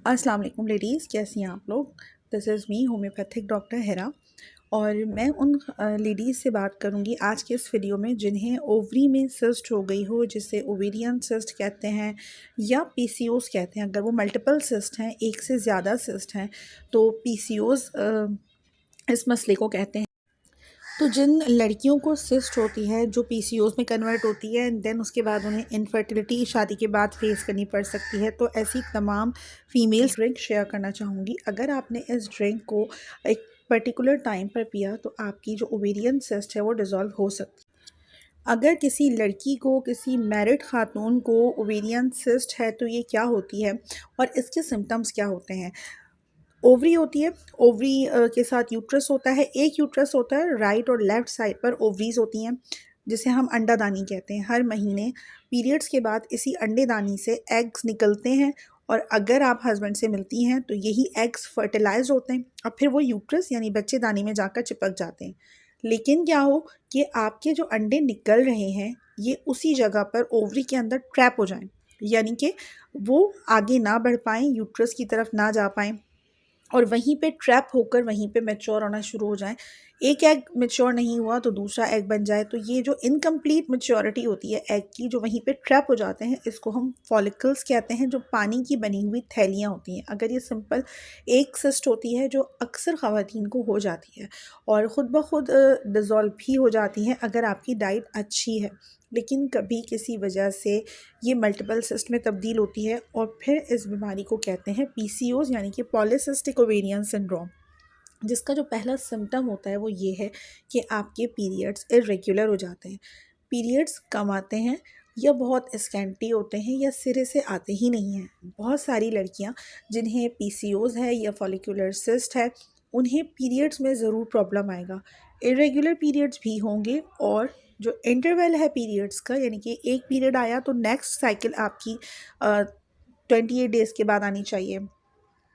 अस्सलाम वालेकुम लेडीज़, कैसी हैं आप लोग। This is me homeopathic doctor Hira और मैं उन लेडीज़ से बात करूंगी आज के इस वीडियो में जिन्हें ओवरी में सिस्ट हो गई हो, जिसे ओवेरियन सिस्ट कहते हैं या पीसीओस कहते हैं। अगर वो मल्टीपल सिस्ट हैं, एक से ज़्यादा सिस्ट हैं, तो पीसीओस इस मसले को कहते हैं। तो जिन लड़कियों को सिस्ट होती है जो पीसीओस में कन्वर्ट होती है एंड देन उसके बाद उन्हें इनफर्टिलिटी शादी के बाद फेस करनी पड़ सकती है, तो ऐसी तमाम फीमेल्स ड्रिंक शेयर करना चाहूँगी। अगर आपने इस ड्रिंक को एक पर्टिकुलर टाइम पर पिया तो आपकी जो ओवेरियन सिस्ट है वो डिज़ोल्व हो सकती है। अगर किसी लड़की को, किसी मैरिड खातून को ओवेरियन सिस्ट है तो ये क्या होती है और इसके सिम्टम्स क्या होते हैं। ओवरी होती है, ओवरी के साथ यूट्रस होता है। एक यूट्रस होता है, राइट और लेफ़्ट साइड पर ओवरीज़ होती हैं जिसे हम अंडादानी कहते हैं। हर महीने पीरियड्स के बाद इसी अंडेदानी से एग्स निकलते हैं और अगर आप हस्बैंड से मिलती हैं तो यही एग्स फर्टिलाइज़ होते हैं और फिर वो यूट्रस यानी बच्चेदानी में जाकर चिपक जाते हैं। लेकिन क्या हो कि आपके जो अंडे निकल रहे हैं ये उसी जगह पर ओवरी के अंदर ट्रैप हो जाएं, यानी कि वो आगे ना बढ़ पाएँ, यूट्रस की तरफ ना जा पाएँ और वहीं पे ट्रैप होकर वहीं पे मैच्योर होना शुरू हो जाए। एक एग मैच्योर नहीं हुआ तो दूसरा एग बन जाए, तो ये जो इनकम्प्लीट मैच्योरिटी होती है एग की, जो वहीं पे ट्रैप हो जाते हैं, इसको हम फॉलिकल्स कहते हैं, जो पानी की बनी हुई थैलियाँ होती हैं। अगर ये सिंपल एक सिस्ट होती है जो अक्सर ख़वातीन को हो जाती है और ख़ुद ब खुद डिज़ोल्व भी हो जाती है अगर आपकी डाइट अच्छी है, लेकिन कभी किसी वजह से ये मल्टीपल सिस्ट में तब्दील होती है और फिर इस बीमारी को कहते हैं पीसीओस यानी कि पॉलीसिस्टिक ओवेरियन सिंड्रोम। जिसका जो पहला सिम्टम होता है वो ये है कि आपके पीरियड्स इरेगुलर हो जाते हैं, पीरियड्स कम आते हैं या बहुत स्कैंटी होते हैं या सिरे से आते ही नहीं हैं। बहुत सारी लड़कियां जिन्हें पीसीओस है या फॉलिकुलर सिस्ट है उन्हें पीरियड्स में ज़रूर प्रॉब्लम आएगा, इरेगुलर पीरियड्स भी होंगे और जो इंटरवल है पीरियड्स का, यानी कि एक पीरियड आया तो नेक्स्ट साइकिल आपकी 28 डेज़ के बाद आनी चाहिए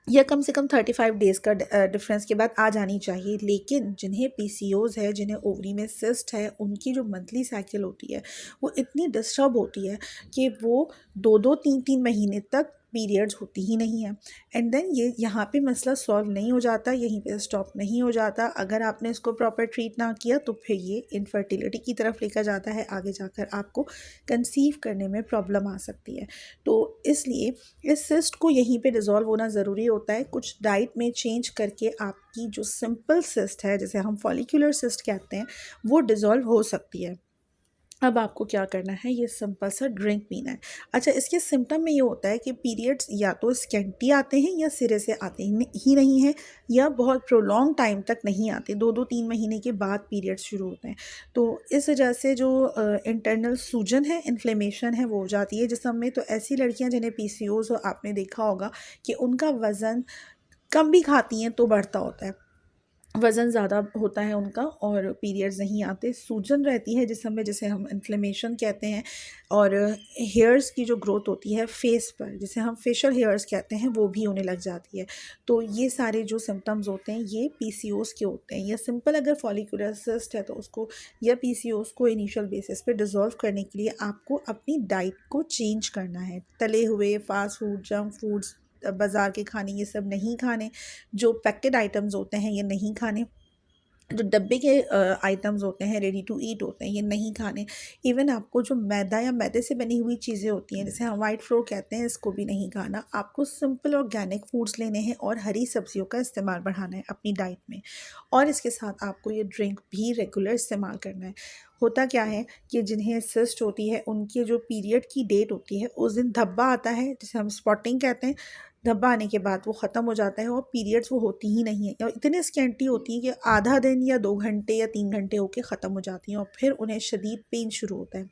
या कम से कम 35 डेज़ का डिफरेंस के बाद आ जानी चाहिए। लेकिन जिन्हें पीसीओस है, जिन्हें ओवरी में सिस्ट है, उनकी जो मंथली साइकिल होती है वो इतनी डिस्टर्ब होती है कि वो 2-2 3-3 महीने तक पीरियड्स होती ही नहीं है। एंड देन ये यहाँ पे मसला सॉल्व नहीं हो जाता, यहीं पे स्टॉप नहीं हो जाता। अगर आपने इसको प्रॉपर ट्रीट ना किया तो फिर ये इनफर्टिलिटी की तरफ लेकर जाता है, आगे जाकर आपको कंसीव करने में प्रॉब्लम आ सकती है। तो इसलिए इस सिस्ट को यहीं पे डिज़ोल्व होना ज़रूरी होता है। कुछ डाइट में चेंज करके आपकी जो सिंपल सिस्ट है, जिसे हम फॉलिकुलर सिस्ट कहते हैं, वो डिज़ोल्व हो सकती है। अब आपको क्या करना है, ये सिंपल सा ड्रिंक पीना है। अच्छा, इसके सिम्टम में ये होता है कि पीरियड्स या तो स्कैंटी आते हैं या सिरे से आते ही नहीं हैं या बहुत प्रोलॉन्ग टाइम तक नहीं आते, 2-2 3 महीने के बाद पीरियड्स शुरू होते हैं। तो इस वजह से जो इंटरनल सूजन है, इन्फ्लेमेशन है, वो हो जाती है जिसम में। तो ऐसी लड़कियां जिन्हें पीसीओस हो, आपने देखा होगा कि उनका वज़न कम भी खाती हैं तो बढ़ता होता है, वज़न ज़्यादा होता है उनका और पीरियड्स नहीं आते, सूजन रहती है जिसम में, जिसे हम इन्फ्लेमेशन कहते हैं। और हेयर्स की जो ग्रोथ होती है फेस पर, जिसे हम फेशियल हेयर्स कहते हैं, वो भी होने लग जाती है। तो ये सारे जो सिम्टम्स होते हैं ये पीसीओस के होते हैं। या सिंपल अगर फॉलिकुलर सिस्ट है तो उसको या पीसीओस को इनिशियल बेसिस पे डिज़ोल्व करने के लिए आपको अपनी डाइट को चेंज करना है। तले हुए फास्ट फूड, जंक फूड्स, बाज़ार के खाने, ये सब नहीं खाने। जो पैकेट आइटम्स होते हैं ये नहीं खाने। जो डब्बे के आइटम्स होते हैं, रेडी टू ईट होते हैं, ये नहीं खाने। इवन आपको जो मैदा या मैदे से बनी हुई चीज़ें होती हैं, जैसे हम वाइट फ्लोर कहते हैं, इसको भी नहीं खाना। आपको सिंपल ऑर्गेनिक फूड्स लेने हैं और हरी सब्जियों का इस्तेमाल बढ़ाना है अपनी डाइट में। और इसके साथ आपको ये ड्रिंक भी रेगुलर इस्तेमाल करना है। होता क्या है कि जिन्हें सिस्ट होती है उनकी जो पीरियड की डेट होती है उस दिन धब्बा आता है, जिसे हम स्पॉटिंग कहते हैं। धब्बा आने के बाद वो ख़त्म हो जाता है और पीरियड्स वो होती ही नहीं है और इतनी स्कैंटी होती है कि आधा दिन या 2 घंटे या 3 घंटे होके ख़त्म हो जाती हैं और फिर उन्हें शदीद पेन शुरू होता है,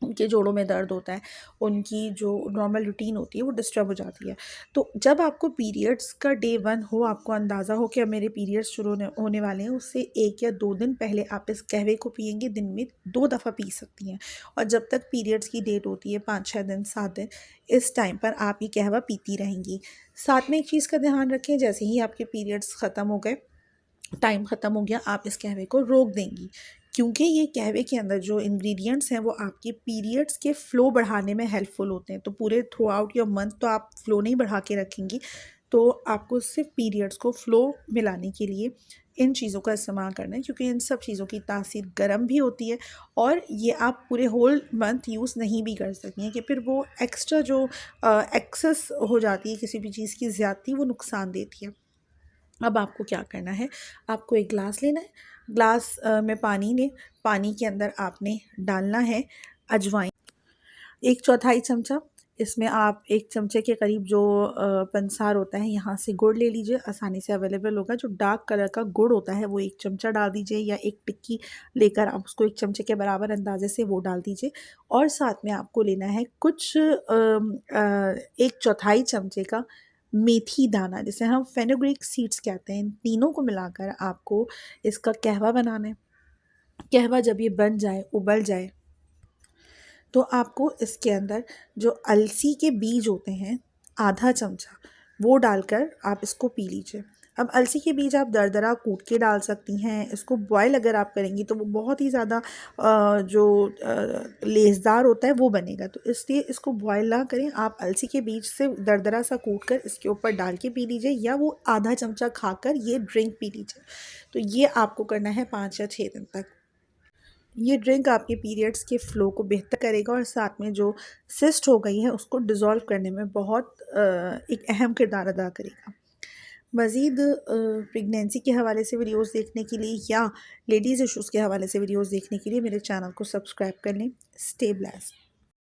उनके जोड़ों में दर्द होता है, उनकी जो नॉर्मल रूटीन होती है वो डिस्टर्ब हो जाती है। तो जब आपको पीरियड्स का डे 1 हो, आपको अंदाज़ा हो कि अब मेरे पीरियड्स शुरू होने वाले हैं, उससे 1 या 2 दिन पहले आप इस कहवे को पिएंगे। दिन में 2 दफ़ा पी सकती हैं और जब तक पीरियड्स की डेट होती है 5-6 दिन, 7 दिन, इस टाइम पर आप ये कहवा पीती रहेंगी। साथ में एक चीज़ का ध्यान रखें, जैसे ही आपके पीरियड्स ख़त्म हो गए, टाइम ख़त्म हो गया, आप इस कहवे को रोक देंगी। क्योंकि ये कहवे के अंदर जो इंग्रेडिएंट्स हैं वो आपके पीरियड्स के फ़्लो बढ़ाने में हेल्पफुल होते हैं। तो पूरे थ्रू आउट योर मंथ तो आप फ़्लो नहीं बढ़ा के रखेंगी, तो आपको सिर्फ पीरियड्स को फ़्लो मिलाने के लिए इन चीज़ों का इस्तेमाल करना है, क्योंकि इन सब चीज़ों की तासीर गर्म भी होती है और ये आप पूरे होल मंथ यूज़ नहीं भी कर सकती हैं कि फिर वो एक्स्ट्रा जो एक्सेस हो जाती है किसी भी चीज़ की ज़्यादती, वो नुकसान देती है। अब आपको क्या करना है, आपको एक ग्लास लेना है, ग्लास में पानी लें, पानी के अंदर आपने डालना है अजवाइन, 1/4 चमचा। इसमें आप 1 चमचे के करीब जो पंसार होता है यहाँ से गुड़ ले लीजिए, आसानी से अवेलेबल होगा। जो डार्क कलर का गुड़ होता है वो 1 चमचा डाल दीजिए, या एक टिक्की लेकर आप उसको 1 चमचे के बराबर अंदाजे से वो डाल दीजिए। और साथ में आपको लेना है कुछ 1/4 चमचे का मेथी दाना, जिसे हम फेनुग्रीक सीड्स कहते हैं। इन तीनों को मिलाकर आपको इसका कहवा बनाना है। कहवा जब ये बन जाए, उबल जाए, तो आपको इसके अंदर जो अलसी के बीज होते हैं, आधा चमचा वो डालकर आप इसको पी लीजिए। अब अलसी के बीज आप दरदरा कूट के डाल सकती हैं। इसको बॉयल अगर आप करेंगी तो वो बहुत ही ज़्यादा जो लेसदार होता है वो बनेगा, तो इसलिए इसको बॉयल ना करें। आप अलसी के बीज से दरदरा सा कूट कर इसके ऊपर डाल के पी लीजिए, या वो आधा चमचा खाकर ये ड्रिंक पी लीजिए। तो ये आपको करना है 5 या 6 दिन तक। ये ड्रिंक आपके पीरियड्स के फ़्लो को बेहतर करेगा और साथ में जो सिस्ट हो गई है उसको डिज़ोल्व करने में बहुत एक अहम किरदार अदा करेगा। मज़ीद प्रेगनेंसी के हवाले से वीडियोस देखने के लिए या लेडीज़ इश्यूज़ के हवाले से वीडियोस देखने के लिए मेरे चैनल को सब्सक्राइब कर लें। Stay blessed.